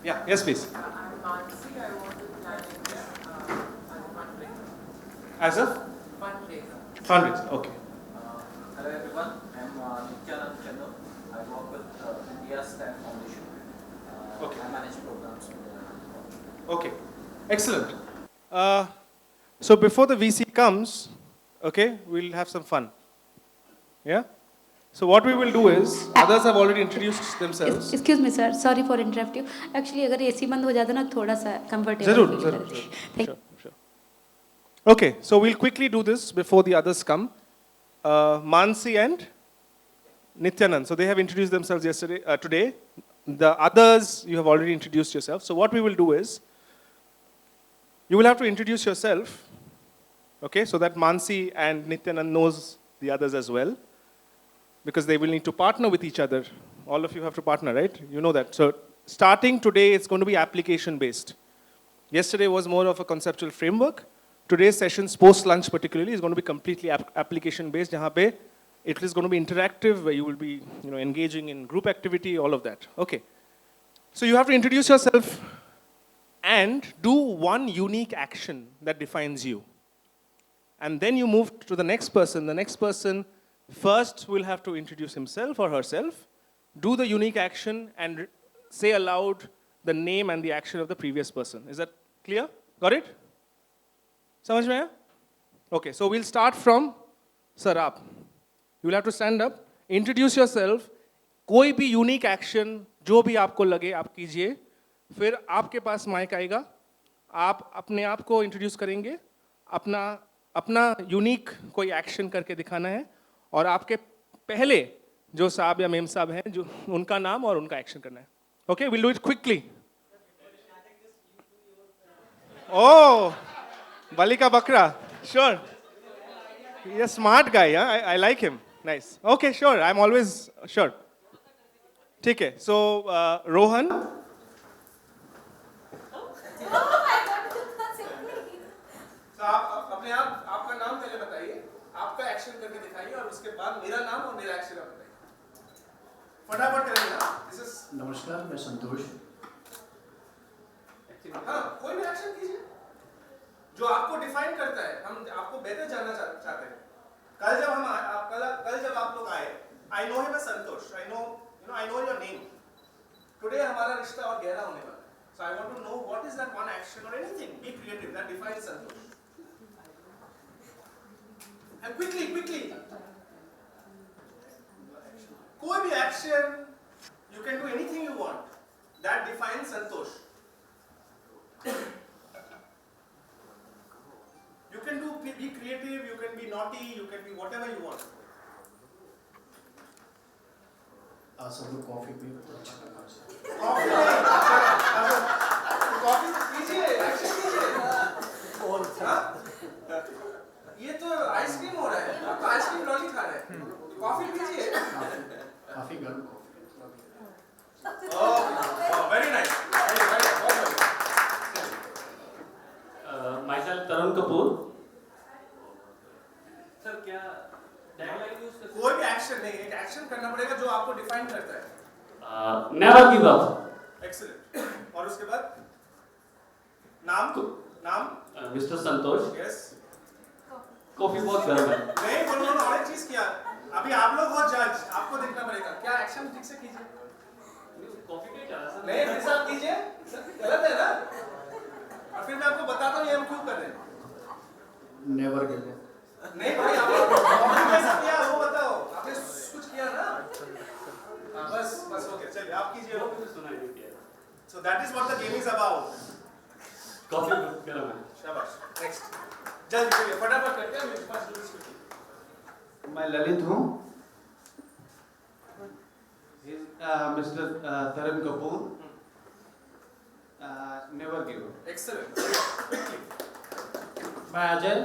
Yeah, yes, please. I'm Mansi. I want to plan as a fundraiser. As a Fundraiser. fundraiser, okay. Hello everyone, I'm Nityanand Chandra. I work with India Staff Foundation. Okay. I manage programs with the Okay, excellent. So before the VC comes, okay, we'll have some fun. Yeah? So what we will do is, others have already introduced themselves. Excuse me, sir. Sorry for interrupt you. Actually, अगर AC बंद हो जाता ना थोड़ा सा comfortable Zarur, feel zarur, करते. zarur. Thank Sure, sure. Okay, so we'll quickly do this before the others come. Mansi and Nityanand. So they have introduced themselves today. The others, you have already introduced yourself. So what we will do is, you will have to introduce yourself, okay, so that Mansi and Nityanand knows the others as well, because they will need to partner with each other. All of you have to partner, right? You know that. So starting today, it's going to be application-based. Yesterday was more of a conceptual framework. Today's sessions, post-lunch particularly, is going to be completely application-based, jahan pe it is going to be interactive, where you will be engaging in group activity, all of that. Okay. So you have to introduce yourself and do one unique action that defines you. And then you move to the next person. The next person first will have to introduce himself or herself, do the unique action, and say aloud the name and the action of the previous person. Is that clear? Got it? Samajh mein aaya? Okay, so we'll start from Sarab. You will have to stand up, introduce yourself, कोई भी unique action जो भी आपको लगे आप कीजिए, फिर आपके पास माइक आएगा, आप अपने आप को इंट्रोड्यूस करेंगे, अपना यूनिक कोई एक्शन करके दिखाना है, और आपके पहले जो साहब या मेम साहब हैं, जो उनका नाम और उनका एक्शन करना है. Okay, we'll do it quickly. Oh, Balika Bakra, sure. He's a smart guy, huh? I like him. Nice. Okay, sure. I'm always sure. ठीक है. So Rohan. तो आप अपने आप आपका नाम पहले बताइए, आपका एक्शन करके दिखाइए, और उसके बाद मेरा नाम और मेरा एक्शन आप बताइए. फटाफट करेंगे ना. This is. नमस्कार, मैं संतोष. हाँ, कोई भी एक्शन कीजिए जो आपको डिफाइन करता है. हम आपको बेहतर जानना चाहते हैं. कल जब आप लोग आए, I know him as Santosh. I know your name. Today हमारा रिश्ता और गहरा होने वाला है. So I want to know what is that one action or anything. Be creative. That defines Santosh. And quickly. कोई भी action, you can do anything you want. That defines Santosh. You can be creative, you can be naughty, you can be whatever you want. आज सब लोग coffee P तो अच्छा लगा मुझे. Coffee नहीं, कॉफी पीजिए, एक्शन कीजिए. और ये तो आइसक्रीम हो रहा है, आप तो आइसक्रीम लॉली खा रहे हैं. कॉफी पीजिए. काफी गर्म coffee. Oh, very nice. Myself Tarun Kapoor. Sir क्या टैगलाइन यूज कर? कोई भी एक्शन नहीं, एक एक्शन करना पड़ेगा जो आपको डिफाइन करता है. Never give up. एक्सीलेंट. और उसके बाद नाम मिस्टर संतोष. यस. कॉफी बहुत गर्म है. नहीं, उन्होंने और एक चीज किया. अभी आप लोग हो जज, आपको देखना पड़ेगा क्या एक्शन ठीक से कीजिए. कॉफी पे क्या है? नहीं, फिर साहब कीजिए. गलत है ना. और फिर मैं आपको बताता हूँ ये हम क्यों कर रहे हैं. Never give up. नहीं भाई, आपने कैसे किया वो बताओ. आपने कुछ किया ना. बस ओके, चलिए आप कीजिए. सुना नहीं किया. So that is what the game is about. Coffee गर्म है. शाबाश. नेक्स्ट. जल्दी चलिए, फटाफट करते हैं. मेरे पास do this quickly. मैं ललित हूँ. Mister Taran Kapoor. Never give up. Excellent. Quickly. मैं अजय.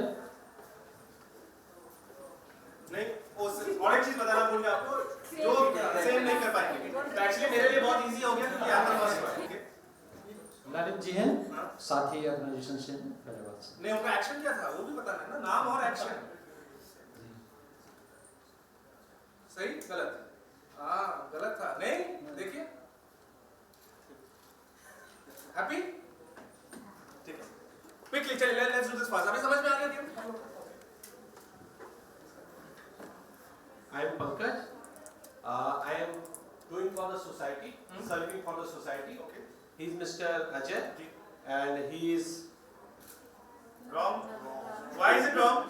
नहीं, और एक चीज बताना भूल गया आपको, जो सेम नहीं कर पाएंगे. एक्चुअली मेरे लिए बहुत इजी हो गया क्योंकि आपका पास है. ललित जी हैं, साथी ऑर्गेनाइजेशन से हैदराबाद से. नहीं, उनका एक्शन क्या था वो भी बताना है ना. नाम और एक्शन. सही गलत. हाँ, गलत था. नहीं, देखिए Happy? ठीक है. Quickly, चलिए, let's do this fast. अभी समझ में आ गया क्या? I am Pankaj. I am doing for the society, serving for the society. Okay. He is Mr. Ajay, and he is Wrong. Why is it wrong?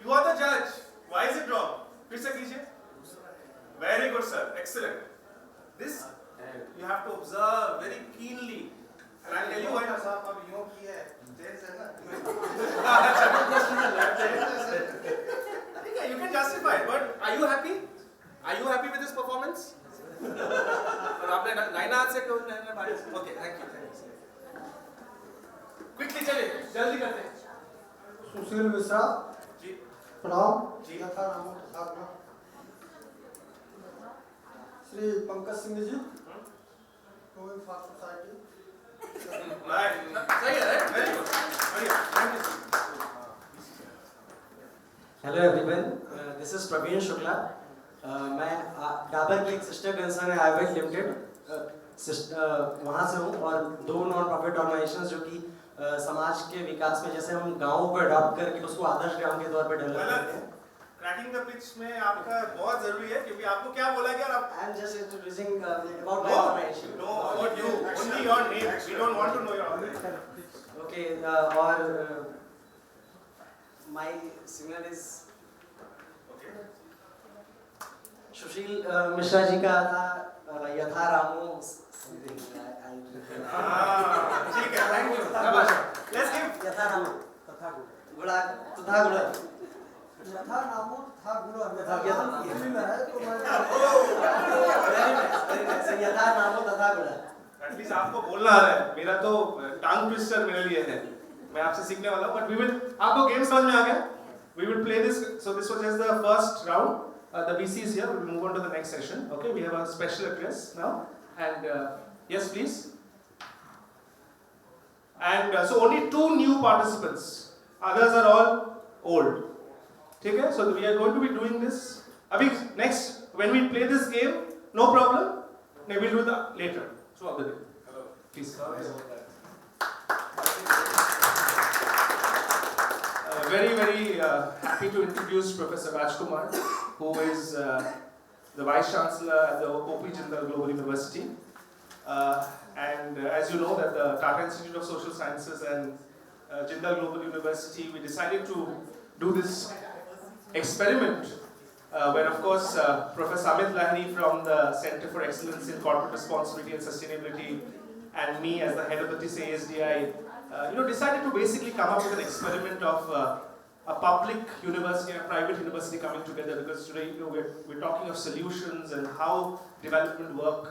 You are the judge. Why is it wrong? फिर से कीजिए. Very good, sir. Excellent. This you have to observe very keenly. And I'll tell you why. साहब अब योग की है, तेज है ना? ठीक है, you can justify it, but are you happy? Are you happy with this performance? और आपने नाइना से क्यों नाइना भाई? Okay, thank you. Quickly चलिए, जल्दी करते हैं. सुशील मिश्रा जी. प्रणाम जी. यथा नामो तथा गुणः। Shri Pankaj Singh ji doing for society. Right. सही है, right? Very good. बढ़िया. Thank you. Hello everyone, this is Praveen Shukla. मैं डाबर की एक सिस्टर कंसर्न है आईवेट लिमिटेड, वहाँ से हूँ, और दो नॉन प्रॉफिट ऑर्गेनाइजेशंस जो कि समाज के विकास में, जैसे हम गाँव को अडॉप्ट करके उसको आदर्श ग्राम के तौर पर डेवलप करते हैं। क्रैकिंग द पिच में आपका बहुत जरूरी है, क्योंकि आपको क्या बोला गया और आप I am just introducing about my organisation. No about you, only your name, we don't want to know your organisation. Okay, और my signal is Sushil Mishra ji का था यथा रामो। ठीक है, थैंक यू, लेट्स गिव यथा रामो तथा गुणा तथा गुणा यथा नामो तथा गुणः। यथा हिंदी में है तो मैं यथा नामो तथा गुणा। एटलीस्ट आपको बोलना आ रहा है, मेरा तो टंग ट्विस्टर मेरे लिए है, मैं आपसे सीखने वाला हूं, बट वी विल, आपको गेम समझ में आ गया? We will play this, so this was just the first round. The VC is here, we will move on to the next session. Okay, we have a special address now, and yes please. And so only 2 new participants, others are all old. Okay, so we are going to be doing this. Abhi, next, when we play this game, no problem, we will do that later. So, Abhi, hello, please. Very, very happy to introduce Professor Rajkumar, who is the Vice Chancellor at the OP Jindal Global University. And as you know, that the Tata Institute of Social Sciences and Jindal Global University, we decided to do this experiment where, of course, Professor Amit Lahiri from the Center for Excellence in Corporate Responsibility and Sustainability and me as the head of the CSRI, decided to basically come up with an experiment of a public university and a private university coming together, because today, we're talking of solutions and how development work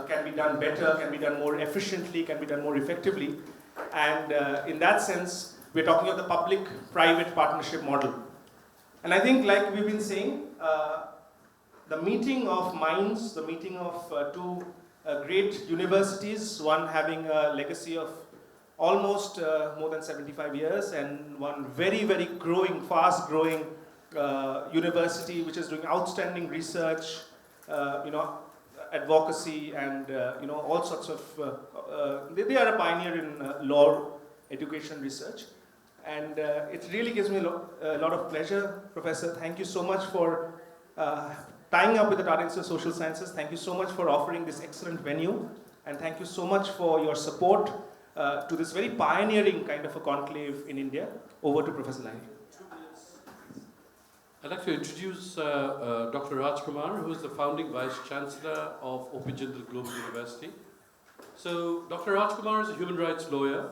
can be done better, can be done more efficiently, can be done more effectively. And in that sense, we're talking of the public-private partnership model. And I think, like we've been saying, the meeting of minds, the meeting of 2 great universities, one having a legacy of almost more than 75 years, and one very, very growing, fast-growing university which is doing outstanding research, advocacy, and all sorts of. They are a pioneer in law, education, research, and it really gives me a lot of pleasure, Professor. Thank you so much for tying up with the Tata Institute of Social Sciences. Thank you so much for offering this excellent venue, and thank you so much for your support to this very pioneering kind of a conclave in India. Over to Professor Lahiri. I'd like to introduce Dr. Rajkumar, who is the founding Vice Chancellor of OP Jindal Global University. So, Dr. Rajkumar is a human rights lawyer,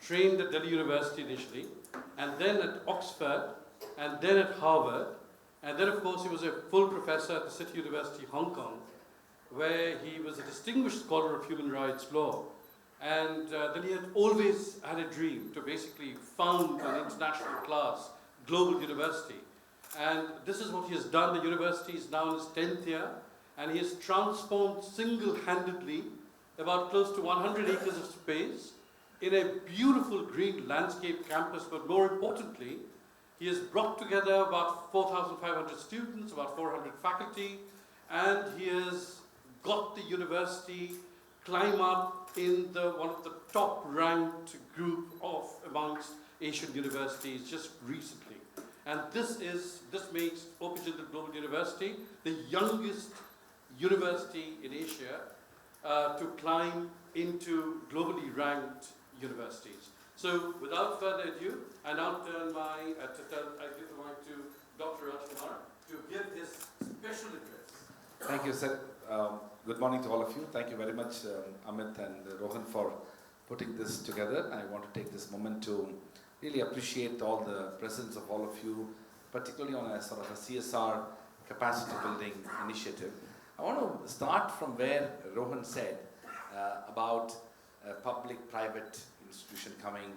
trained at Delhi University initially, and then at Oxford, and then at Harvard, and then of course he was a full professor at the City University, Hong Kong, where he was a distinguished scholar of human rights law. And then he had always had a dream to basically found an international class global university. And this is what he has done. The university is now in its 10th year, and he has transformed single-handedly about close to 100 acres of space in a beautiful green landscape campus, but more importantly, he has brought together about 4,500 students, about 400 faculty, and he has got the university climb up in one of the top ranked group of amongst Asian universities just recently. And this makes Opijindal Global University the youngest university in Asia to climb into globally ranked universities. So without further ado, I now turn I give the mic to Dr. Rajkumar to give his special address. Thank you, sir. Good morning to all of you. Thank you very much, Amit and Rohan, for putting this together. I want to take this moment to really appreciate all the presence of all of you, particularly on a sort of a CSR capacity building initiative. I want to start from where Rohan said about public-private institution coming.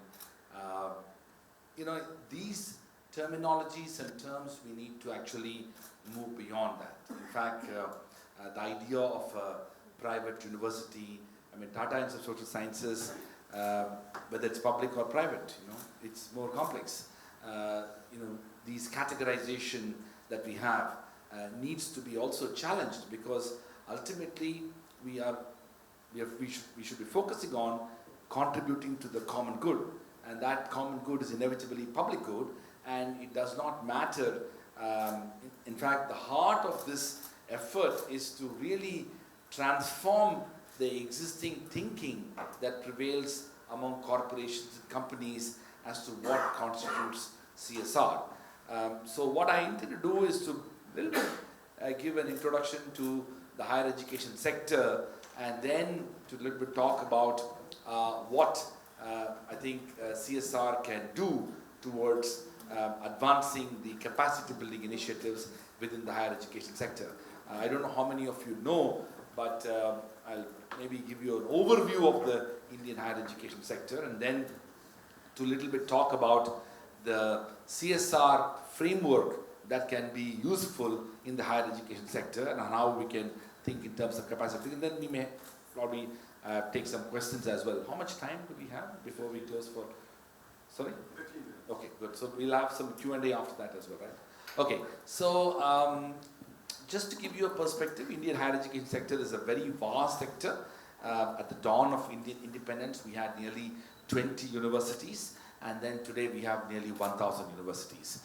These terminologies and terms, we need to actually move beyond that. In fact, the idea of a private university, Tata Institute of Social Sciences, whether it's public or private, it's more complex. These categorization that we have needs to be also challenged, because ultimately we should be focusing on contributing to the common good, and that common good is inevitably public good, and it does not matter. In fact, the heart of this effort is to really transform the existing thinking that prevails among corporations and companies as to what constitutes CSR. So what I intend to do is to give an introduction to the higher education sector, and then to a little bit talk about what I think CSR can do towards advancing the capacity building initiatives within the higher education sector. I don't know how many of you know, but I'll maybe give you an overview of the Indian higher education sector, and then to a little bit talk about the CSR framework that can be useful in the higher education sector, and how we can think in terms of capacity. And then we may probably take some questions as well. How much time do we have before we close for? Sorry? 15 minutes. Okay, good. So we'll have some Q&A after that as well, right? Okay, so just to give you a perspective, Indian higher education sector is a very vast sector. At the dawn of Indian independence, we had nearly 20 universities, and then today we have nearly 1,000 universities.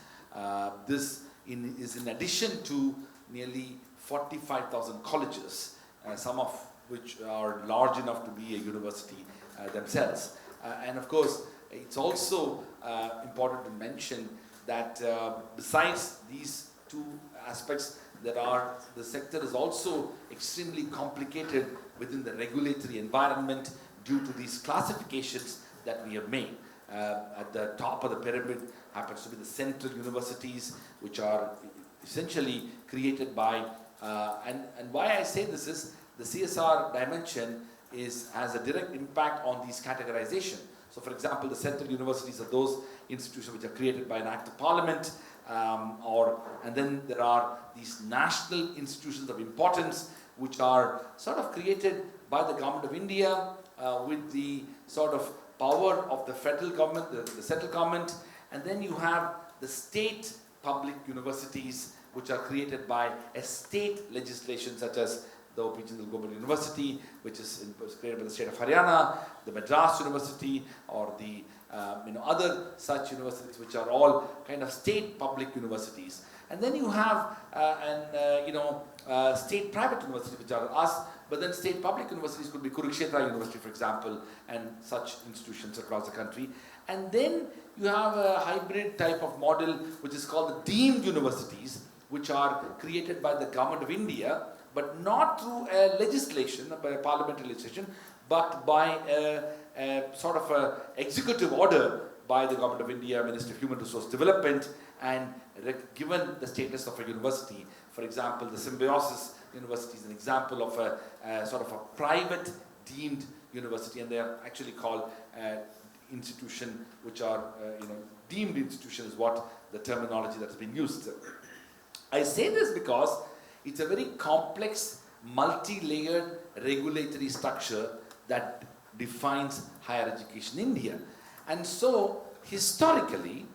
This is in addition to nearly 45,000 colleges, some of which are large enough to be a university themselves. And of course, it's also important to mention that besides these two aspects, the sector is also extremely complicated within the regulatory environment due to these classifications that we have made. At the top of the pyramid happens to be the central universities, which are essentially created by, and why I say this is, the CSR dimension has a direct impact on these categorization. So for example, the central universities are those institutions which are created by an act of parliament, and then there are these national institutions of importance which are sort of created by the government of India with the sort of power of the federal government, the central government, and then you have the state public universities which are created by a state legislation, such as the Opijindal Global University, which is created by the state of Haryana, the Madras University, or the other such universities which are all kind of state public universities. And then you have state private universities, which are us, but then state public universities could be Kurukshetra University, for example, and such institutions across the country. And then you have a hybrid type of model which is called the deemed universities, which are created by the government of India, but not through a legislation, by a parliamentary legislation, but by a sort of a executive order by the government of India, Ministry of Human Resource Development, and given the status of a university. For example, the Symbiosis University is an example of a sort of a private deemed university, and they are actually called institution, which are deemed institution is what the terminology that has been used. I say this because it's a very complex, multi-layered regulatory structure that defines higher education in India. And so, historically,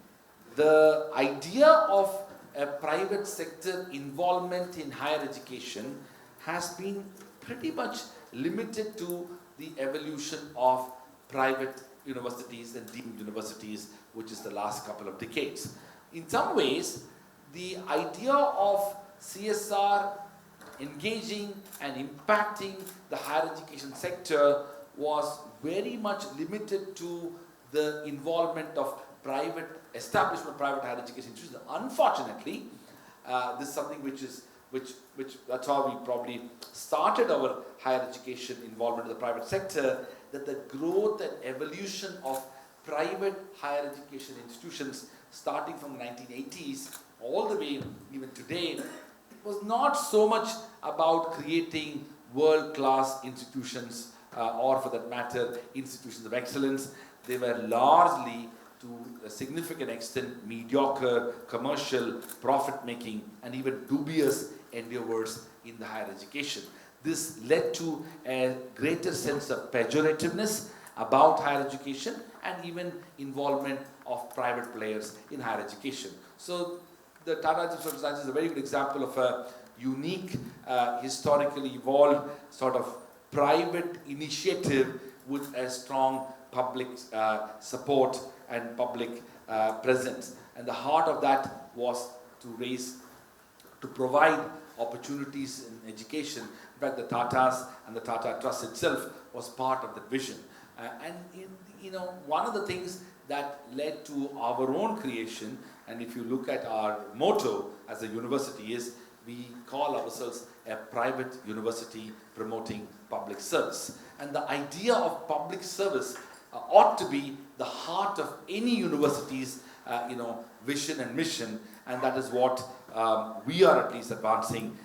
the idea of a private sector involvement in higher education has been pretty much limited to the evolution of private universities and deemed universities, which is the last couple of decades. In some ways, the idea of CSR engaging and impacting the higher education sector was very much limited to the involvement of private establishment, private higher education institutions. Unfortunately, this is something which that's how we probably started our higher education involvement in the private sector, that the growth and evolution of private higher education institutions starting from the 1980s all the way even today, it was not so much about creating world-class institutions or for that matter institutions of excellence. They were largely to a significant extent mediocre, commercial, profit-making and even dubious endeavors in the higher education. This led to a greater sense of pejorativeness about higher education and even involvement of private players in higher education. So the Tata Institute of Science is a very good example of a unique, historically evolved sort of private initiative with a strong public support and public presence. And the heart of that was to provide opportunities in education. In fact, the Tatas and the Tata Trust itself was part of that vision. One of the things that led to our own creation, and if you look at our motto as a university, is we call ourselves a private university promoting public service. And the idea of public service ought to be the heart of any university's vision and mission, and that is what we are at least advancing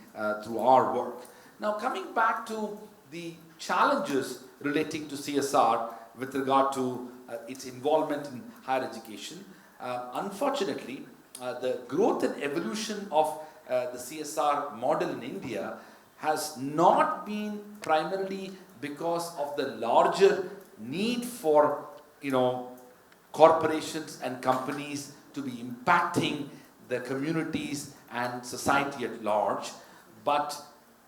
through our work. Now, coming back to the challenges relating to CSR with regard to its involvement in higher education, unfortunately, the growth and evolution of the CSR model in India has not been primarily because of the larger need for corporations and companies to be impacting the communities and society at large, but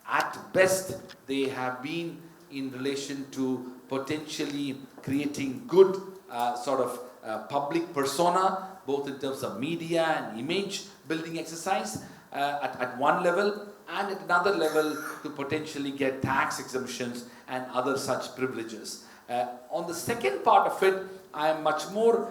at best they have been in relation to potentially creating good public persona, both in terms of media and image building exercise at one level, and at another level to potentially get tax exemptions and other such privileges. On the second part of it, I am much more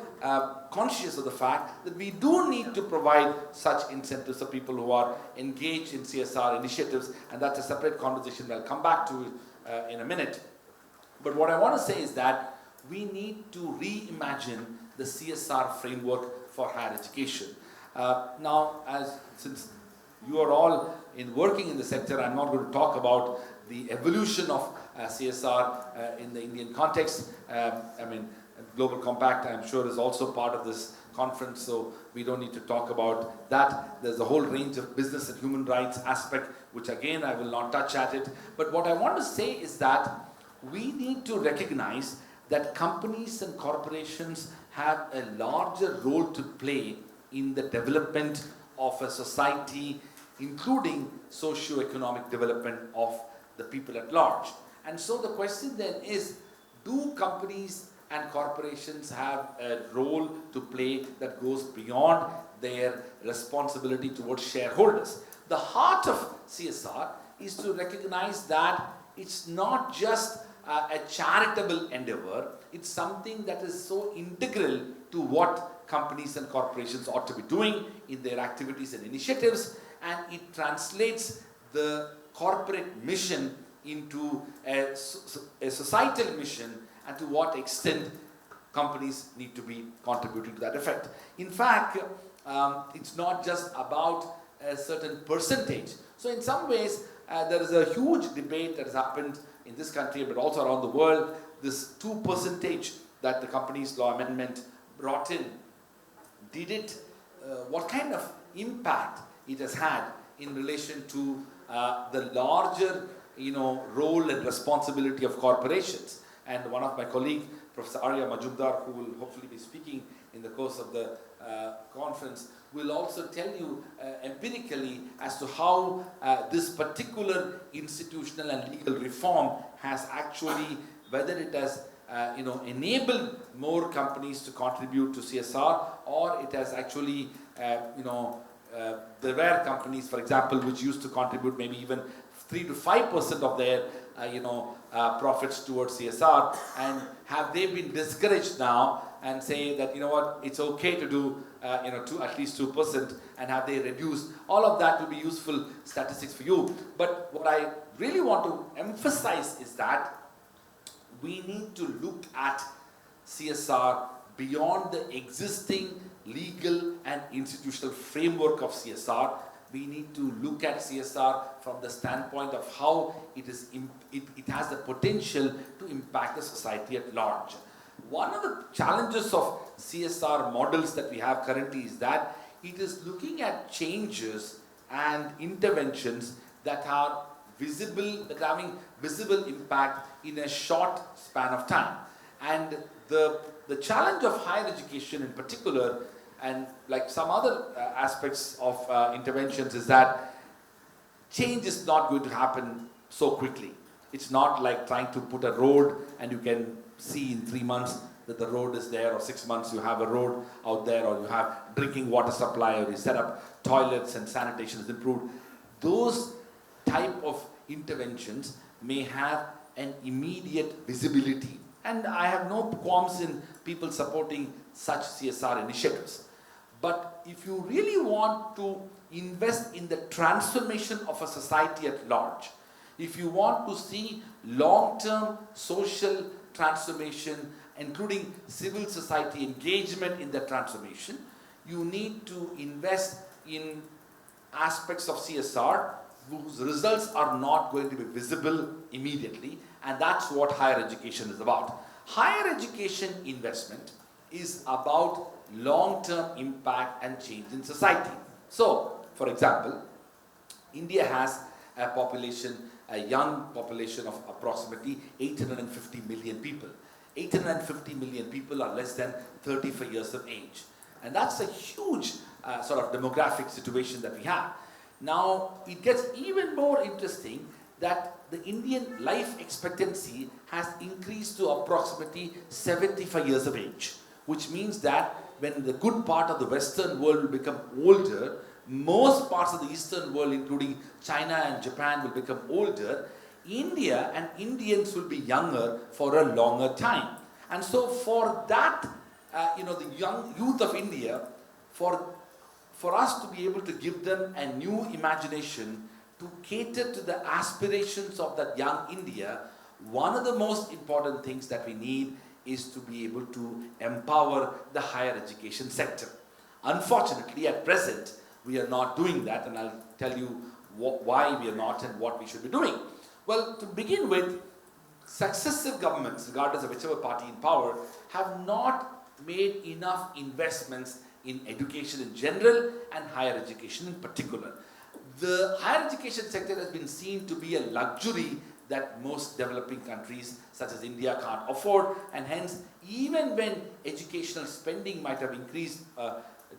conscious of the fact that we do need to provide such incentives for people who are engaged in CSR initiatives, and that's a separate conversation that I'll come back to in a minute. But what I want to say is that we need to reimagine the CSR framework for higher education. Since you are all working in the sector, I'm not going to talk about the evolution of CSR in the Indian context. Global Compact, I'm sure, is also part of this conference, so we don't need to talk about that. There's a whole range of business and human rights aspect, which again, I will not touch at it. But what I want to say is that we need to recognize that companies and corporations have a larger role to play in the development of a society, including socio-economic development of the people at large. And so the question then is, do companies and corporations have a role to play that goes beyond their responsibility towards shareholders? The heart of CSR is to recognize that it's not just a charitable endeavor, it's something that is so integral to what companies and corporations ought to be doing in their activities and initiatives, and it translates the corporate mission into a societal mission, and to what extent companies need to be contributing to that effect. In fact, it's not just about a certain percentage. So in some ways, there is a huge debate that has happened in this country, but also around the world, this 2% that the Companies Law Amendment brought in. What kind of impact it has had in relation to the larger role and responsibility of corporations? And one of my colleagues, Professor Arya Majumdar, who will hopefully be speaking in the course of the conference, will also tell you empirically as to how this particular institutional and legal reform has actually, whether it has enabled more companies to contribute to CSR, or it has actually, there were companies, for example, which used to contribute maybe even 3 to 5% of their, profits towards CSR, and have they been discouraged now and say that, it's okay to do, at least 2%, and have they reduced? All of that will be useful statistics for you. But what I really want to emphasize is that we need to look at CSR beyond the existing legal and institutional framework of CSR. We need to look at CSR from the standpoint of how it has the potential to impact the society at large. One of the challenges of CSR models that we have currently is that it is looking at changes and interventions that are visible, that are having visible impact in a short span of time. And the challenge of higher education in particular, and like some other aspects of interventions, is that change is not going to happen so quickly. It's not like trying to put a road and you can see in 3 months that the road is there, or 6 months you have a road out there, or you have drinking water supply, or you set up toilets and sanitation is improved. Those type of interventions may have an immediate visibility. And I have no qualms in people supporting such CSR initiatives. But if you really want to invest in the transformation of a society at large, if you want to see long-term social transformation, including civil society engagement in the transformation, you need to invest in aspects of CSR whose results are not going to be visible immediately, and that's what higher education is about. Higher education investment is about long-term impact and change in society. So, for example, India has a population, a young population of approximately 850 million people. 850 million people are less than 35 years of age. And that's a huge sort of demographic situation that we have. Now, it gets even more interesting that the Indian life expectancy has increased to approximately 75 years of age, which means that when the good part of the Western world will become older, most parts of the Eastern world, including China and Japan, will become older. India and Indians will be younger for a longer time. And so for that, the young youth of India, for us to be able to give them a new imagination to cater to the aspirations of that young India, one of the most important things that we need is to be able to empower the higher education sector. Unfortunately, at present, we are not doing that, and I'll tell you why we are not and what we should be doing. Well, to begin with, successive governments, regardless of whichever party in power, have not made enough investments in education in general and higher education in particular. The higher education sector has been seen to be a luxury that most developing countries such as India can't afford, and hence even when educational spending might have increased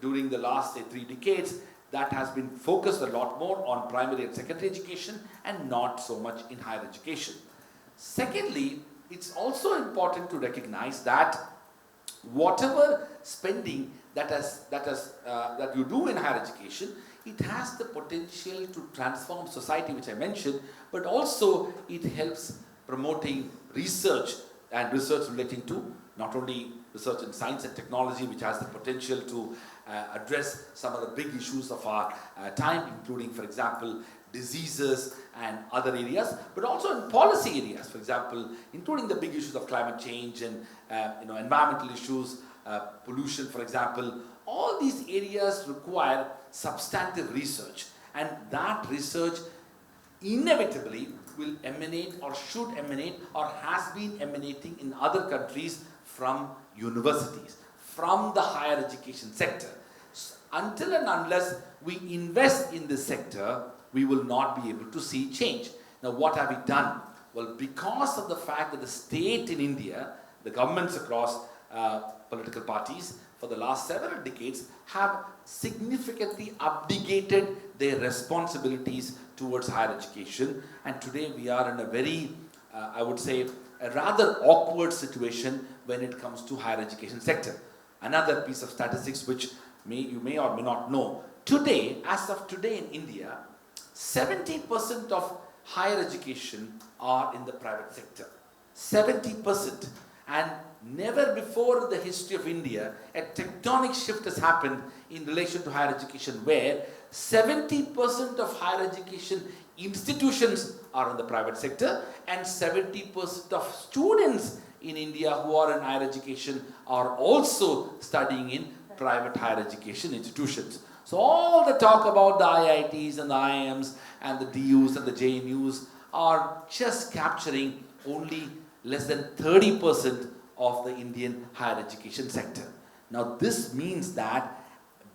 during the last 3 decades, that has been focused a lot more on primary and secondary education and not so much in higher education. Secondly, it's also important to recognize that whatever spending that you do in higher education, it has the potential to transform society, which I mentioned, but also it helps promoting research and research relating to not only research in science and technology, which has the potential to address some of the big issues of our time, including, for example, diseases and other areas, but also in policy areas, for example, including the big issues of climate change and environmental issues, pollution, for example. All these areas require substantive research, and that research inevitably will emanate or should emanate or has been emanating in other countries from universities, from the higher education sector. So until and unless we invest in this sector, we will not be able to see change. Now, what have we done? Well, because of the fact that the state in India, the governments across political parties for the last several decades have significantly abdicated their responsibilities towards higher education, and today we are in a very I would say, a rather awkward situation when it comes to higher education sector. Another piece of statistics which you may or may not know. Today, as of today in India, 70% of higher education are in the private sector. 70%. And never before in the history of India, a tectonic shift has happened in relation to higher education, where 70% of higher education institutions are in the private sector, and 70% of students in India who are in higher education are also studying in private higher education institutions. So all the talk about the IITs and the IIMs and the DUs and the JNUs are just capturing only less than 30% of the Indian higher education sector. Now this means that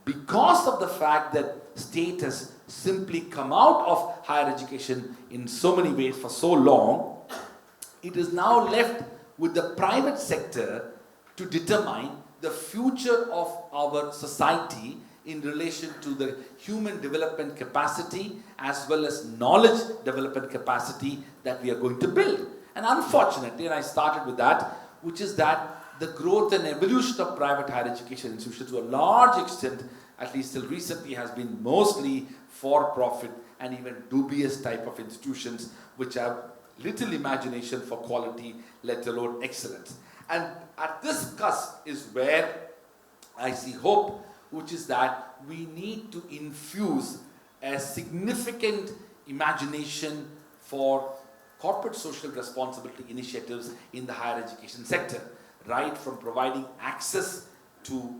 because of the fact that state has simply come out of higher education in so many ways for so long, it is now left with the private sector to determine the future of our society in relation to the human development capacity as well as knowledge development capacity that we are going to build. And unfortunately, and I started with that, which is that the growth and evolution of private higher education institutions to a large extent, at least till recently, has been mostly for-profit and even dubious type of institutions which have little imagination for quality, let alone excellence. And at this cusp is where I see hope, which is that we need to infuse a significant imagination for corporate social responsibility initiatives in the higher education sector, right from providing access to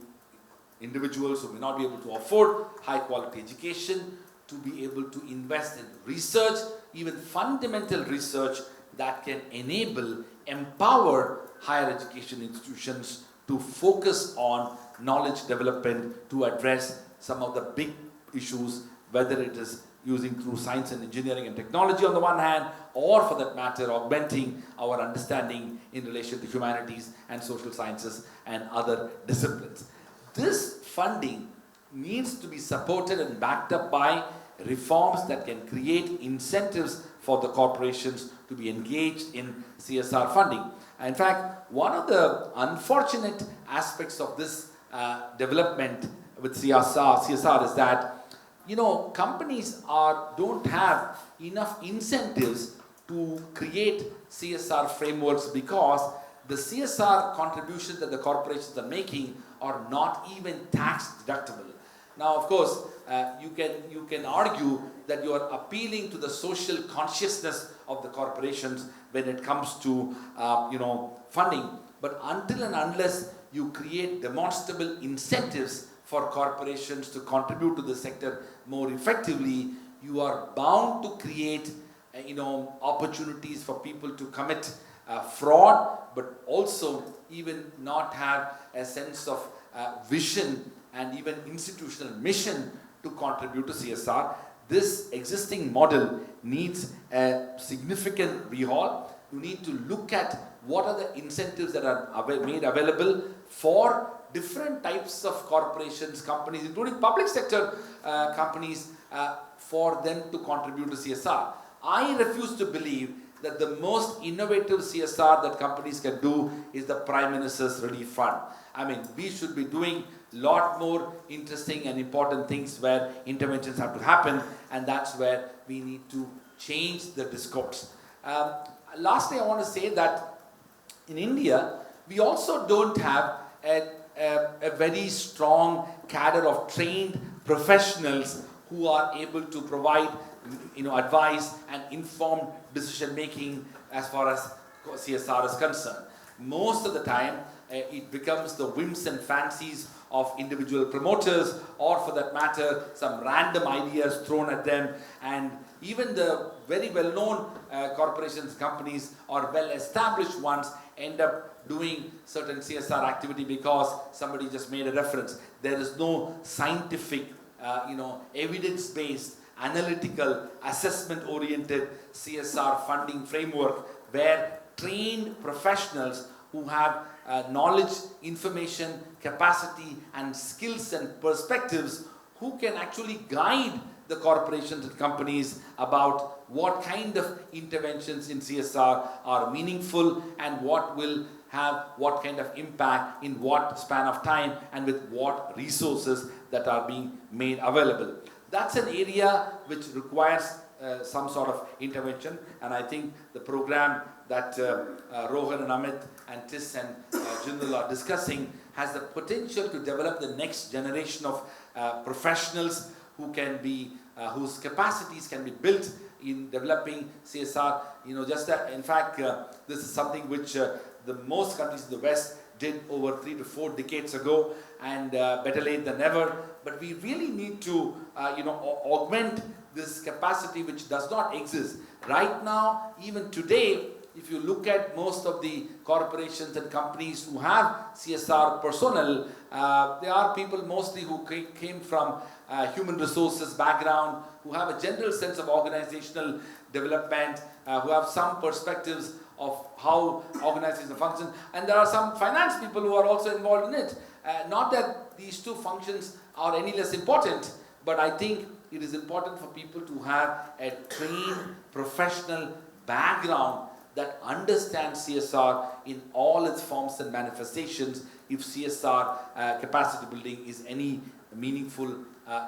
individuals who may not be able to afford high quality education, to be able to invest in research, even fundamental research that can enable, empower higher education institutions to focus on knowledge development to address some of the big issues, whether it is using through science and engineering and technology on the one hand, or for that matter, augmenting our understanding in relation to humanities and social sciences and other disciplines. This funding needs to be supported and backed up by reforms that can create incentives for the corporations to be engaged in CSR funding. In fact, one of the unfortunate aspects of this development with CSR is that, companies don't have enough incentives to create CSR frameworks because the CSR contributions that the corporations are making are not even tax deductible. Now, of course, you can argue that you are appealing to the social consciousness of the corporations when it comes to funding, but until and unless you create demonstrable incentives for corporations to contribute to the sector more effectively, you are bound to create opportunities for people to commit fraud, but also even not have a sense of vision and even institutional mission to contribute to CSR. This existing model needs a significant overhaul. You need to look at what are the incentives that are made available for different types of corporations, companies, including public sector companies, for them to contribute to CSR. I refuse to believe that the most innovative CSR that companies can do is the Prime Minister's Relief Fund. I mean, we should be doing a lot more interesting and important things where interventions have to happen, and that's where we need to change the discourse. Lastly, I want to say that in India, we also don't have a very strong cadre of trained professionals who are able to provide advice and informed decision making as far as CSR is concerned. Most of the time, it becomes the whims and fancies of individual promoters, or for that matter, some random ideas thrown at them, and even the very well-known corporations, companies, or well-established ones end up doing certain CSR activity because somebody just made a reference. There is no scientific, evidence-based, analytical, assessment-oriented CSR funding framework where trained professionals who have knowledge, information, capacity, and skills and perspectives who can actually guide the corporations and companies about what kind of interventions in CSR are meaningful and what will have what kind of impact in what span of time and with what resources that are being made available. That's an area which requires some sort of intervention, and I think the program that Rohan and Amit and Tis and Jindal are discussing has the potential to develop the next generation of professionals who can be, whose capacities can be built in developing CSR. You know, just in fact, this is something which the most countries in the West did over 3 to 4 decades ago, and better late than never. But we really need to, augment this capacity which does not exist right now. Even today, if you look at most of the corporations and companies who have CSR personnel, they are people mostly who came from human resources background, who have a general sense of organizational development, who have some perspectives of how organizations function, and there are some finance people who are also involved in it. Not that these two functions are any less important, but I think it is important for people to have a trained professional background that understands CSR in all its forms and manifestations if CSR capacity building is any meaningful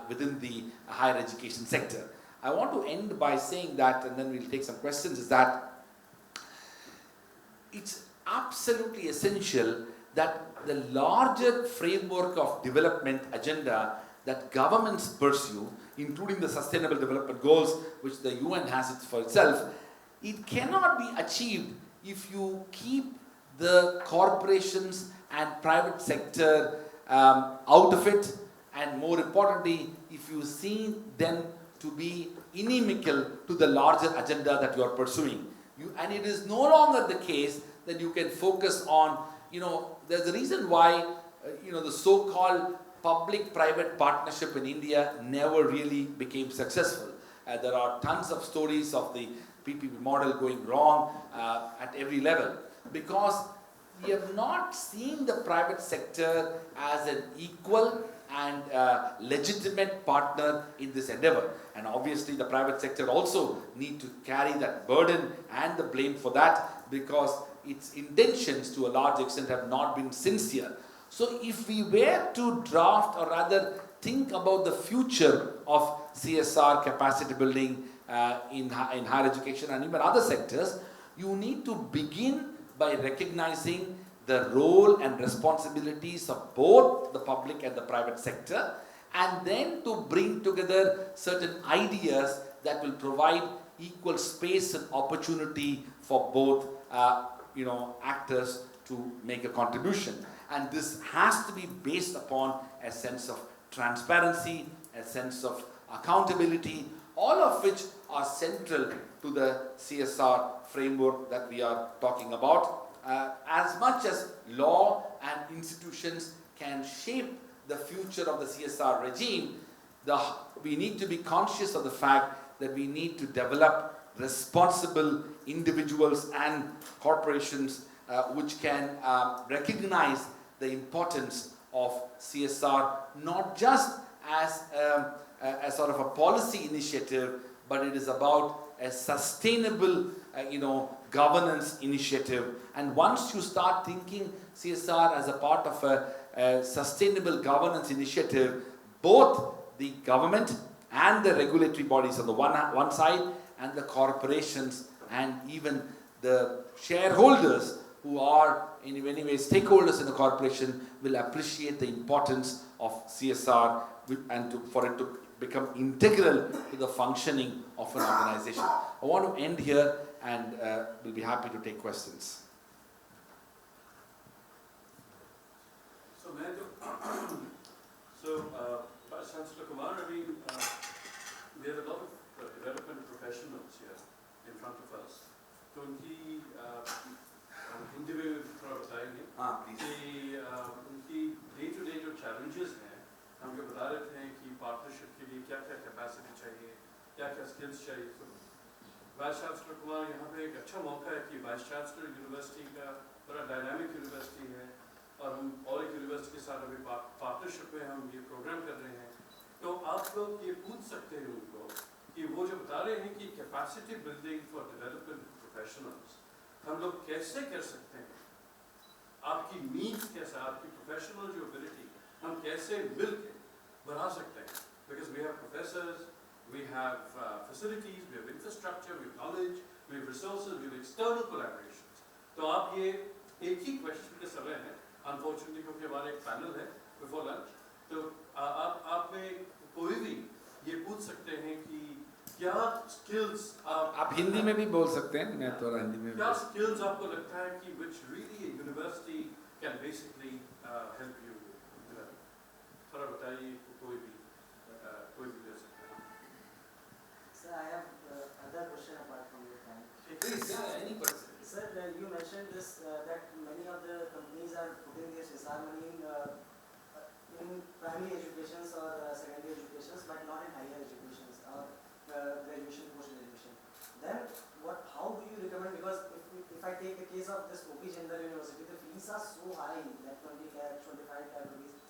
within the higher education sector. I want to end by saying that, and then we'll take some questions, is that it's absolutely essential that the larger framework of development agenda that governments pursue, including the Sustainable Development Goals, which the UN has it for itself, it cannot be achieved if you keep the corporations and private sector out of it, and more importantly, if you see them to be inimical to the larger agenda that you are pursuing. And it is no longer the case that you can focus on, there's a reason why, the so-called public-private partnership in India never really became successful. There are tons of stories of the PPP model going wrong at every level, because we have not seen the private sector as an equal and legitimate partner in this endeavor. And obviously the private sector also need to carry that burden and the blame for that, because its intentions to a large extent have not been sincere. So if we were to draft, or rather think about the future of CSR capacity building in higher education and even other sectors, you need to begin by recognizing the role and responsibilities of both the public and the private sector, and then to bring together certain ideas that will provide equal space and opportunity for both actors to make a contribution. And this has to be based upon a sense of transparency, a sense of accountability, all of which are central to the CSR framework that we are talking about. As much as law and institutions can shape the future of the CSR regime, we need to be conscious of the fact that we need to develop responsible individuals and corporations which can recognize the importance of CSR, not just as a sort of a policy initiative, but it is about a sustainable governance initiative. And once you start thinking CSR as a part of a sustainable governance initiative, both the government and the regulatory bodies on the one side, and the corporations and even the shareholders who are in many ways stakeholders in the corporation will appreciate the importance of CSR and for it to become integral to the functioning of an organization. I want to end here, and we'll be happy to take questions. So, Vice Chancellor Kumar, we have a lot of development professionals here in front of us. तो उनकी हिंदी में थोड़ा बताएंगे कि उनकी day-to-day जो challenges हैं, हम जो बता रहे थे कि पार्टनरशिप के लिए क्या क्या कैपेसिटी चाहिए, क्या क्या स्किल्स चाहिए। तो वाइस चांसलर कुमार, यहाँ पे एक अच्छा मौका है कि वाइस चांसलर यूनिवर्सिटी का बड़ा डायनामिक यूनिवर्सिटी है, और हम और एक यूनिवर्सिटी के साथ अभी पार्टनरशिप में हम ये प्रोग्राम कर रहे हैं। तो आप आप लोग ये पूछ सकते हैं उनको कि वो जो बता रहे हैं कि capacity building for development professionals हम लोग कैसे कर सकते हैं, आपकी नीड्स कैसे, आपकी प्रोफेशनल जो एबिलिटी हम कैसे मिलके बढ़ा सकते हैं, because we have professors, we have facilities, we have infrastructure, we have knowledge, we have resources, we have external collaborations. तो आप ये एक ही क्वेश्चन के समय है, unfortunately क्योंकि हमारा एक पैनल है before lunch, तो आप में कोई भी ये पूछ सकते हैं कि क्या skills आप हिंदी में भी बोल सकते हैं, मैं थोड़ा हिंदी में क्या skills आपको लगता है कि which really a university can basically help you develop? थोड़ा बताइए कोई भी दे सकते हैं. Sir, I have another question apart from your time. Please, any person. Sir, you mentioned this that many of the companies are putting their CSR money in primary educations or secondary educations, but not in higher educations or graduation, post-graduation. Then, how do you recommend? Because if I take the case of this OP General University, the fees are so high, like 20 lakh, 25 lakh rupees.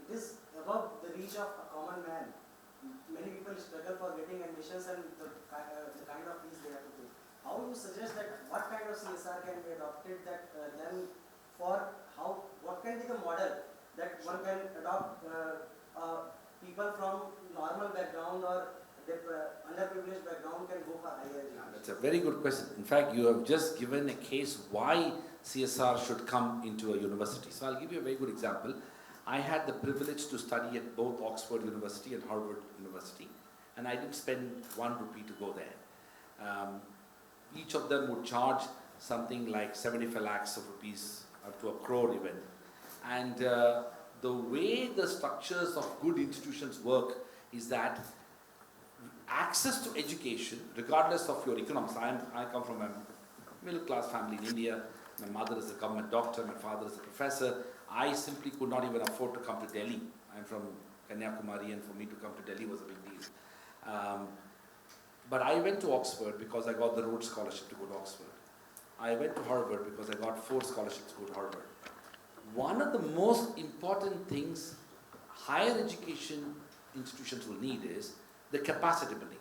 It is above the reach of a common man. Many people struggle for getting admissions and the kind of fees they have to pay. How do you suggest that what kind of CSR can be adopted that then for what can be the model that one can adopt people from normal background or underprivileged background can go for higher education? That's a very good question. In fact, you have just given a case why CSR should come into a university. So I'll give you a very good example. I had the privilege to study at both Oxford University and Harvard University, and I didn't spend 1 rupee to go there. Each of them would charge something like 75 lakhs of rupees up to 1 crore even. And the way the structures of good institutions work is that access to education, regardless of your economics, I come from a middle class family in India. My mother is a government doctor, my father is a professor. I simply could not even afford to come to Delhi. I'm from Kanyakumari, and for me to come to Delhi was a big deal. But I went to Oxford because I got the Rhodes Scholarship to go to Oxford. I went to Harvard because I got 4 scholarships to go to Harvard. One of the most important things higher education institutions will need is the capacity building.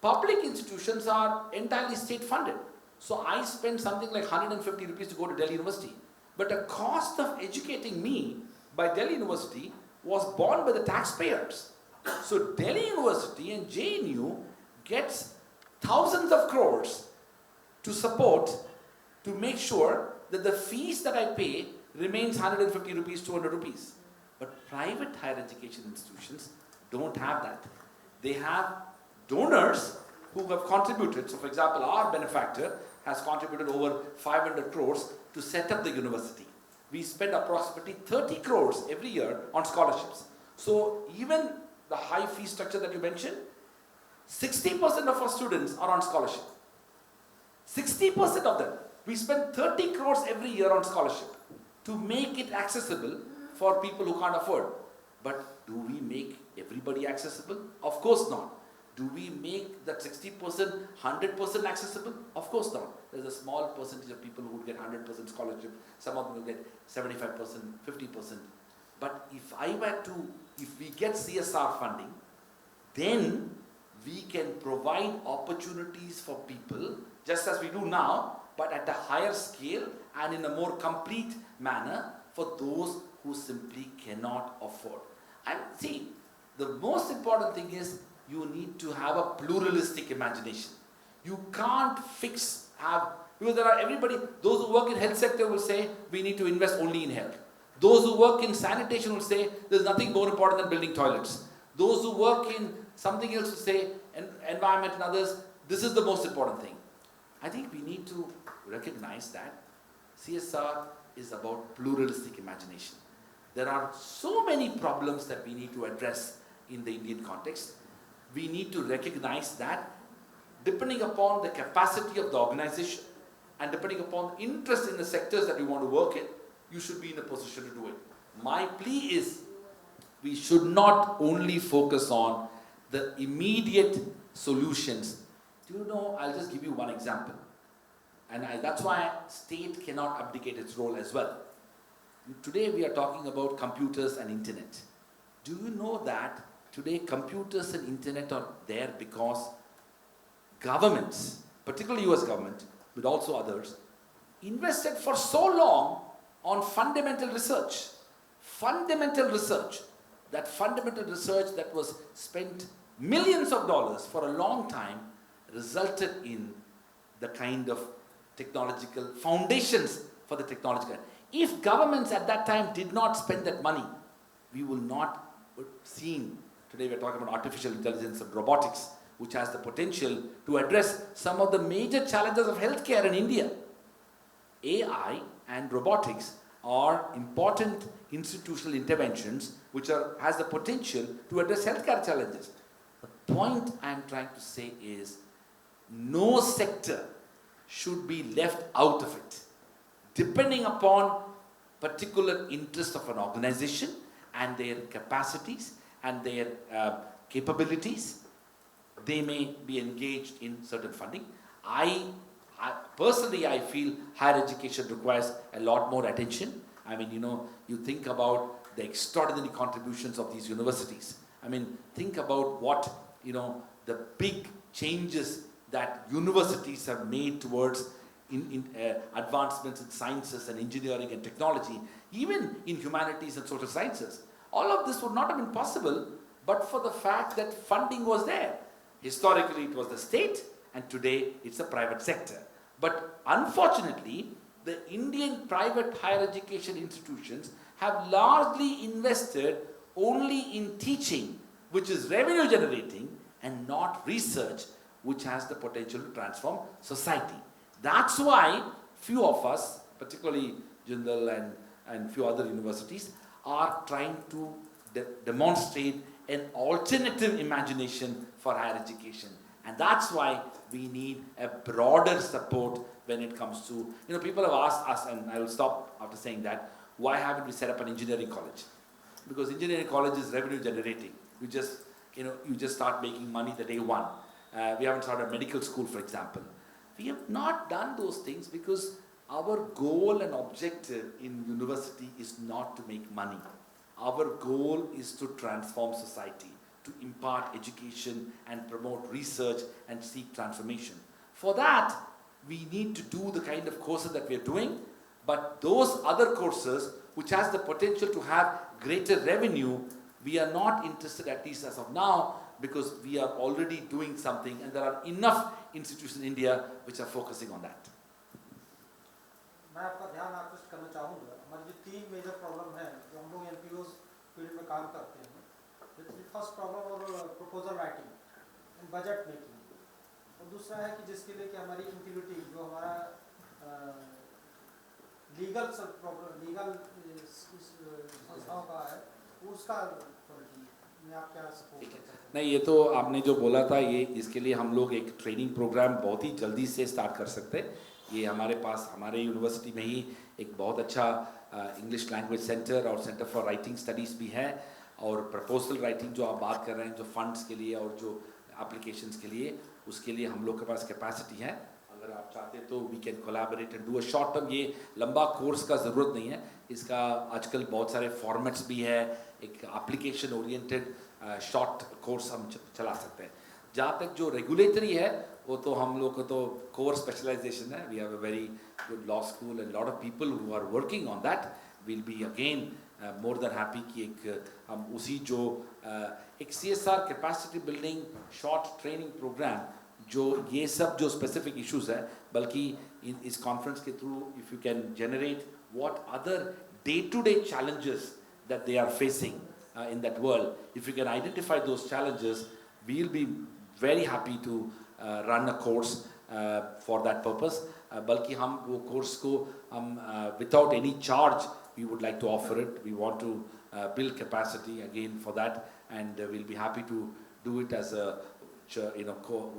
Public institutions are entirely state funded. So I spent something like 150 rupees to go to Delhi University. But the cost of educating me by Delhi University was borne by the taxpayers. So Delhi University and JNU gets thousands of crores to support, to make sure that the fees that I pay remains 150 rupees, 200 rupees. But private higher education institutions don't have that. They have donors who have contributed. So for example, our benefactor has contributed over 500 crores to set up the university. We spend approximately 30 crores every year on scholarships. So even the high fee structure that you mentioned, 60% of our students are on scholarship. 60% of them. We spend 30 crores every year on scholarship to make it accessible for people who can't afford. But do we make everybody accessible? Of course not. Do we make that 60%, 100% accessible? Of course not. There's a small percentage of people who would get 100% scholarship. Some of them will get 75%, 50%. But if we get CSR funding, then we can provide opportunities for people, just as we do now, but at a higher scale and in a more complete manner for those who simply cannot afford. And see, the most important thing is you need to have a pluralistic imagination. You can't because there are those who work in health sector will say, we need to invest only in health. Those who work in sanitation will say, there's nothing more important than building toilets. Those who work in something else will say, environment and others, this is the most important thing. I think we need to recognize that CSR is about pluralistic imagination. There are so many problems that we need to address in the Indian context. We need to recognize that depending upon the capacity of the organization and depending upon the interest in the sectors that you want to work in, you should be in a position to do it. My plea is, we should not only focus on the immediate solutions. Do you know, I'll just give you one example. And that's why state cannot abdicate its role as well. Today we are talking about computers and internet. Do you know that Today, computers and internet are there because governments, particularly US government, but also others, invested for so long on fundamental research. Fundamental research. That fundamental research that was spent millions of dollars for a long time resulted in the kind of technological foundations for the technological. If governments at that time did not spend that money, we will not see. Today we're talking about artificial intelligence and robotics, which has the potential to address some of the major challenges of healthcare in India. AI and robotics are important institutional interventions which has the potential to address healthcare challenges. The point I'm trying to say is no sector should be left out of it. Depending upon particular interest of an organization and their capacities and their capabilities, they may be engaged in certain funding. Personally, I feel higher education requires a lot more attention. I mean, you think about the extraordinary contributions of these universities. I mean, think about what, the big changes that universities have made towards advancements in sciences and engineering and technology, even in humanities and social sciences. All of this would not have been possible but for the fact that funding was there. Historically, it was the state, and today it's the private sector. But unfortunately, the Indian private higher education institutions have largely invested only in teaching, which is revenue generating, and not research, which has the potential to transform society. That's why few of us, particularly Jindal and few other universities, are trying to demonstrate an alternative imagination for higher education. And that's why we need a broader support when it comes to, people have asked us, and I will stop after saying that, why haven't we set up an engineering college? Because engineering college is revenue generating. You just start making money the day one. We haven't started a medical school, for example. We have not done those things because our goal and objective in university is not to make money. Our goal is to transform society, to impart education and promote research and seek transformation. For that, we need to do the kind of courses that we are doing, but those other courses which has the potential to have greater revenue, we are not interested, at least as of now, because we are already doing something and there are enough institutions in India which are focusing on that. मैं आपका ध्यान आकृष्ट करना चाहूँगा हमारी जो तीन major problem है जो हम लोग एनपीओ फील्ड में काम करते हैं फर्स्ट प्रॉब्लम और proposal writing and budget making और दूसरा है कि जिसके लिए कि हमारी इंटीग्रिटी जो हमारा लीगल संस्थाओं का है उसका मैं आप क्या सपोर्ट करता हूँ। नहीं, ये तो आपने जो बोला था, ये इसके लिए हम लोग एक ट्रेनिंग प्रोग्राम बहुत ही जल्दी से स्टार्ट कर सकते हैं। ये हमारे पास हमारे यूनिवर्सिटी में ही एक बहुत अच्छा इंग्लिश लैंग्वेज सेंटर और सेंटर फॉर राइटिंग स्टडीज़ भी है, और प्रपोजल राइटिंग जो आप बात कर रहे हैं, जो फंड्स के लिए और जो एप्लीकेशंस के लिए, उसके लिए हम लोग के पास कैपेसिटी है। अगर आप चाहते तो we can collaborate and do a short term. ये लंबा कोर्स का ज़रूरत नहीं है, इसका आजकल बहुत सारे फॉर्मेट्स भी है, एक एप्लीकेशन ओरिएंटेड शॉर्ट कोर्स हम चला सकते हैं। जहाँ तक जो रेगुलेटरी है, वो तो हम लोग को तो कोर स्पेशलाइजेशन है। We have a very good law school and lot of people who are working on that. Will be again more than happy कि एक हम उसी जो एक CSR capacity building short training programme, जो ये सब जो स्पेसिफिक इश्यूज है, बल्कि इस कॉन्फ्रेंस के through if you can generate what other day to day challenges that they are facing in that world, if you can identify those challenges, we'll be very happy to run a course for that purpose. बल्कि हम वो course को हम without any charge we would like to offer it. We want to build capacity again for that, and we'll be happy to do it as a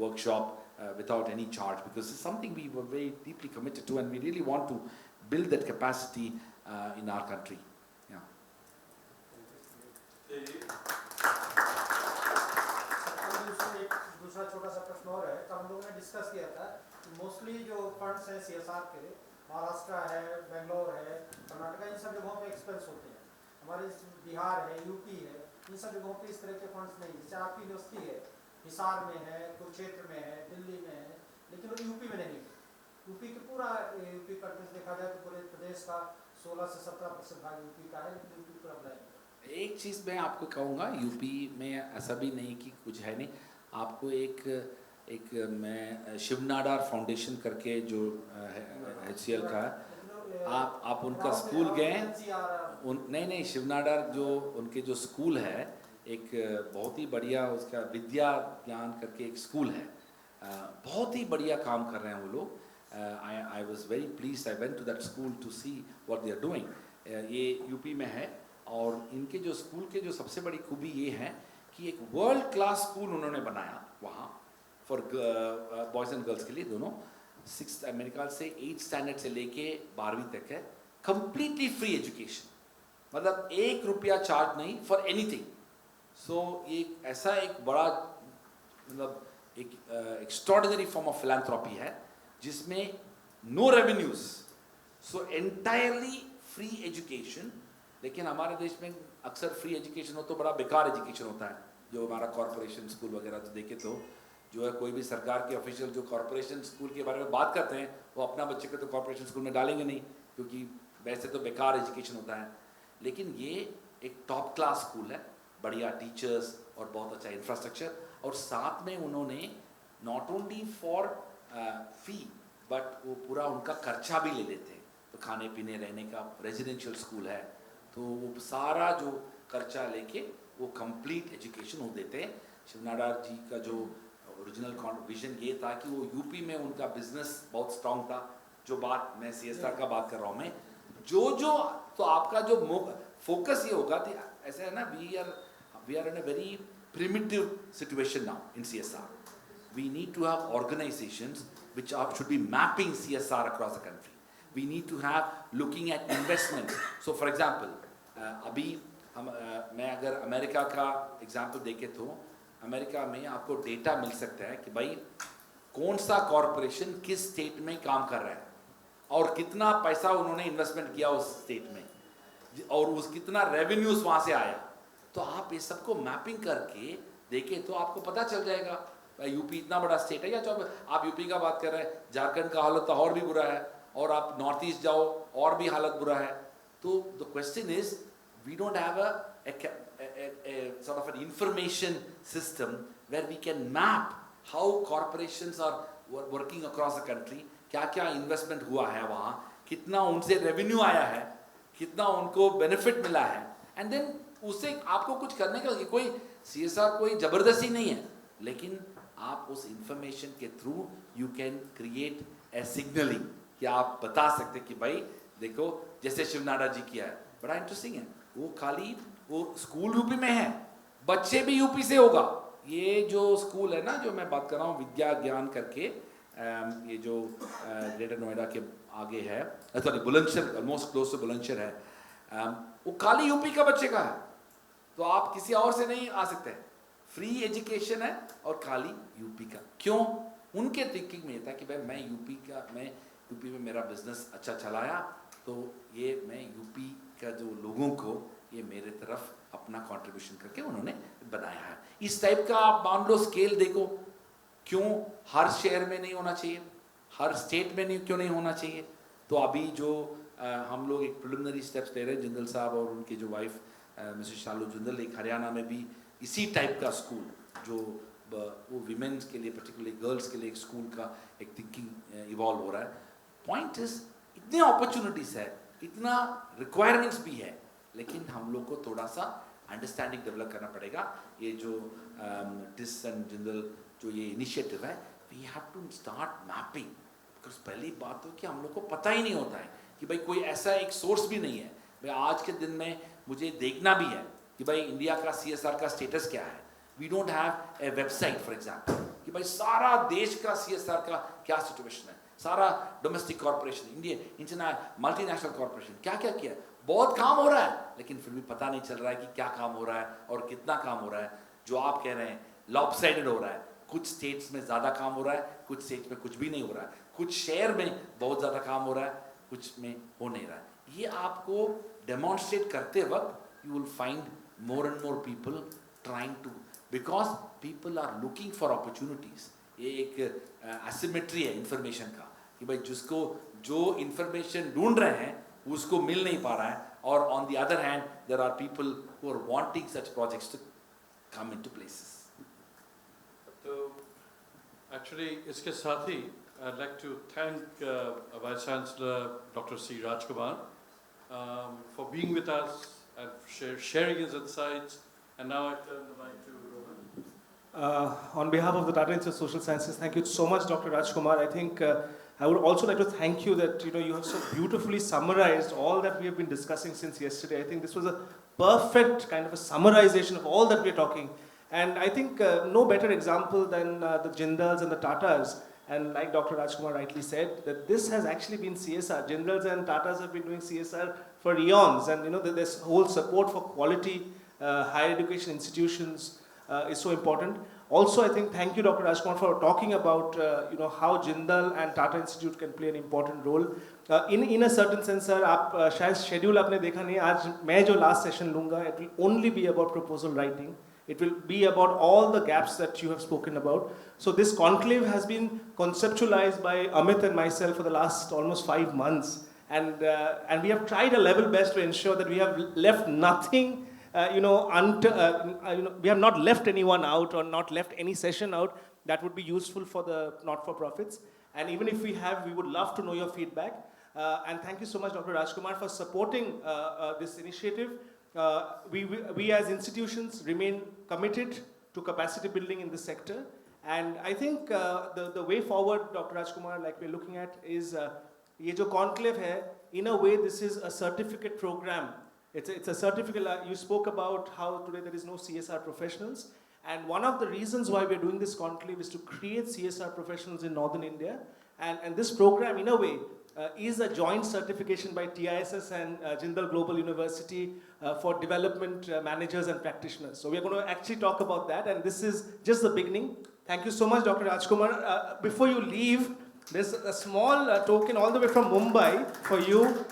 workshop without any charge, because it's something we were very deeply committed to, and we really want to build that capacity in our country. Yeah. दूसरा छोटा सा प्रश्न और है, तो हम लोगों ने डिस्कस किया था कि मोस्टली जो फंड्स हैं CSR के, महाराष्ट्र है, बेंगलोर है, कर्नाटका, इन सब जगहों पे एक्सपेंस होते हैं। हमारे बिहार है, यूपी है, इन सब जगहों पे इस तरह के फंड्स नहीं। जैसे आपकी यूनिवर्सिटी है, हिसार में है, कुरुक्षेत्र में है, दिल्ली में है, लेकिन वो यूपी में नहीं है। यूपी के पूरा यूपी कंट्रीज देखा जाए तो पूरे प्रदेश का 16 से 17% भाग यूपी का है, लेकिन यूपी पूरा ब्लैंक है। एक चीज़ मैं आपको कहूँगा, यूपी में ऐसा भी नहीं कि कुछ है नहीं। आपको एक मैं शिवनाडार फाउंडेशन करके जो HCL का है, आप उनका स्कूल गए? नहीं, शिवनाडार जो उनके जो स्कूल है, एक बहुत ही बढ़िया उसका विद्या ज्ञान करके एक स्कूल है, बहुत ही बढ़िया काम कर रहे हैं वो लोग। I was very pleased. I went to that school to see what they are doing. ये यूपी में है, और इनके जो स्कूल के जो सबसे बड़ी खूबी ये है कि एक वर्ल्ड क्लास स्कूल उन्होंने बनाया वहाँ फॉर बॉयज़ एंड गर्ल्स के लिए दोनों। 6th मेरे ख्याल से 8th स्टैंडर्ड से लेके 12वीं तक है, कम्प्लीटली फ्री एजुकेशन, मतलब 1 रुपया चार्ज नहीं फॉर एनीथिंग। सो ये ऐसा एक बड़ा मतलब एक एक्स्ट्रॉर्डिनरी फॉर्म ऑफ फिलैंथ्रोपी है जिसमें नो रेवेन्यूज, सो एंटायरली फ्री एजुकेशन। लेकिन हमारे देश में अक्सर फ्री एजुकेशन हो तो बड़ा बेकार एजुकेशन होता है। जो हमारा कॉरपोरेशन स्कूल वगैरह तो देखे तो जो है, कोई भी सरकार के ऑफिशियल जो कॉरपोरेशन स्कूल के बारे में बात करते हैं वो अपना बच्चे को तो कॉरपोरेशन स्कूल में डालेंगे नहीं, क्योंकि वैसे तो बेकार एजुकेशन होता है। लेकिन ये एक टॉप क्लास स्कूल है, बढ़िया टीचर्स और बहुत अच्छा इंफ्रास्ट्रक्चर, और साथ में उन्होंने not only for fee but वो पूरा उनका खर्चा भी ले लेते हैं। तो खाने पीने रहने का रेजिडेंशियल स्कूल है, तो वो सारा जो खर्चा लेके वो कंप्लीट एजुकेशन वो देते हैं। शिवनाडार जी का जो ओरिजिनल विजन ये था कि वो यूपी में उनका बिजनेस बहुत स्ट्रांग था। जो बात मैं CSR का बात कर रहा हूँ मैं, जो तो आपका जो फोकस ये होगा कि ऐसा है ना, we are in a very primitive situation now in CSR. We need to have organizations which should be mapping CSR across the country. We need to have looking at investments. So for example, अभी मैं अगर America का example देखे तो America में आपको data मिल सकता है कि भाई कौन सा कॉरपोरेशन किस स्टेट में काम कर रहा है और कितना पैसा उन्होंने इन्वेस्टमेंट किया उस स्टेट में, और उस कितना रेवेन्यूज वहाँ से आया। तो आप ये सबको मैपिंग करके देखें तो आपको पता चल जाएगा यूपी इतना बड़ा स्टेट है। या जो आप यूपी का बात कर रहे हैं, झारखंड का हालत तो और भी बुरा है, और आप नॉर्थ ईस्ट जाओ और भी हालत बुरा है। तो the question is we don't have a sort of an information system where we can map how corporations are working across the country, क्या क्या इन्वेस्टमेंट हुआ है वहाँ, कितना उनसे रेवेन्यू आया है, कितना उनको बेनिफिट मिला है, एंड देन उससे आपको कुछ करने का कोई CSR कोई जबरदस्ती नहीं है, लेकिन आप उस इंफॉर्मेशन के through you can create a signalling कि आप बता सकते कि भाई देखो, जैसे शिवनाडा जी किया है, बड़ा इंटरेस्टिंग है। वो खाली वो स्कूल यूपी में है, बच्चे भी यूपी से होगा। ये जो स्कूल है ना जो मैं बात कर रहा हूँ विद्या ज्ञान करके, ये जो ग्रेटर नोएडा के आगे है, sorry Bulandshahr, almost close to Bulandshahr है, वो खाली यूपी का बच्चे का है। तो आप किसी और से नहीं आ सकते, फ्री एजुकेशन है और खाली यूपी का। क्यों? उनके थिंकिंग में ये था कि भाई मैं यूपी में मेरा बिजनेस अच्छा चलाया, तो ये मैं यूपी का जो लोगों को ये मेरे तरफ अपना कंट्रीब्यूशन करके उन्होंने बनाया है। इस टाइप का आप मान लो स्केल देखो, क्यों हर शहर में नहीं होना चाहिए, हर स्टेट में नहीं क्यों नहीं होना चाहिए। तो अभी जो हम लोग एक प्रिलिमिनरी स्टेप्स ले रहे हैं, जिंदल साहब और उनके जो वाइफ मिसेस शालू जिंदल, एक हरियाणा में भी इसी टाइप का स्कूल जो वो विमेंस के लिए, पर्टिकुलरली गर्ल्स के लिए एक स्कूल का एक थिंकिंग इवॉल्व हो रहा है। पॉइंट इज इतने अपॉर्चुनिटीज है, इतना रिक्वायरमेंट्स भी है, लेकिन हम लोग को थोड़ा सा अंडरस्टैंडिंग डेवलप करना पड़ेगा। ये जो टिस एंड जिंदल जो ये इनिशिएटिव है, we have to start mapping, because पहली बात तो कि हम लोग को पता ही नहीं होता है कि भाई कोई ऐसा एक सोर्स भी नहीं है। भाई आज के दिन में मुझे देखना भी है कि भाई इंडिया का CSR का स्टेटस क्या है। We don't have a website for example कि भाई सारा देश का CSR का क्या सिचुएशन है, सारा domestic corporation, India multinational corporation क्या क्या किया। बहुत काम हो रहा है, लेकिन फिर भी पता नहीं चल रहा है कि क्या काम हो रहा है और कितना काम हो रहा है। जो आप कह रहे हैं लॉपसाइडेड हो रहा है, कुछ स्टेट्स में ज़्यादा काम हो रहा है, कुछ स्टेट्स में कुछ भी नहीं हो रहा है, कुछ शहर में बहुत ज़्यादा काम हो रहा है, कुछ में हो नहीं रहा है। ये आपको डेमोन्स्ट्रेट करते वक्त you will find more and more people trying to, because people are looking for opportunities. ये एक asymmetry है information का कि भाई जिसको जो information ढूंढ रहे हैं उसको मिल नहीं पा रहा है, और on the other hand there are people who are wanting such projects to come into places. So actually इसके साथ ही I'd like to thank Vice Chancellor Dr. C. Rajkumar for being with us and sharing his insights. And now I turn the mic to Rohan. On behalf of the Tata Institute of Social Sciences, thank you so much, Dr. Rajkumar. I think I would also like to thank you that you have so beautifully summarized all that we have been discussing since yesterday. I think this was a perfect kind of a summarization of all that we are talking. And I think no better example than the Jindals and the Tatas. And like Dr. Rajkumar rightly said, that this has actually been CSR. Jindals and Tatas have been doing CSR for eons. And this whole support for quality higher education institutions is so important. Also, I think thank you, Dr. Rajkumar, for talking about how Jindal and Tata Institute can play an important role. In a certain sense, sir, आप शायद schedule आपने देखा नहीं. आज मैं जो last session लूँगा, it will only be about proposal writing. It will be about all the gaps that you have spoken about. So this conclave has been conceptualized by Amit and myself for the last almost 5 months. And we have tried our level best to ensure that we have left nothing, we have not left anyone out or not left any session out that would be useful for the not-for-profits. And even if we have, we would love to know your feedback. And thank you so much, Dr. Rajkumar, for supporting this initiative. We as institutions remain committed to capacity building in this sector. And I think the way forward, Dr. Rajkumar, like we're looking at, is ये जो conclave है, in a way this is a certificate program. It's a certificate. You spoke about how today there is no CSR professionals. And one of the reasons why we're doing this conclave is to create CSR professionals in Northern India. And this program, in a way, is a joint certification by TISS and Jindal Global University for development managers and practitioners. So we're going to actually talk about that, and this is just the beginning. Thank you so much, Dr. Rajkumar. Before you leave, there's a small token all the way from Mumbai for you.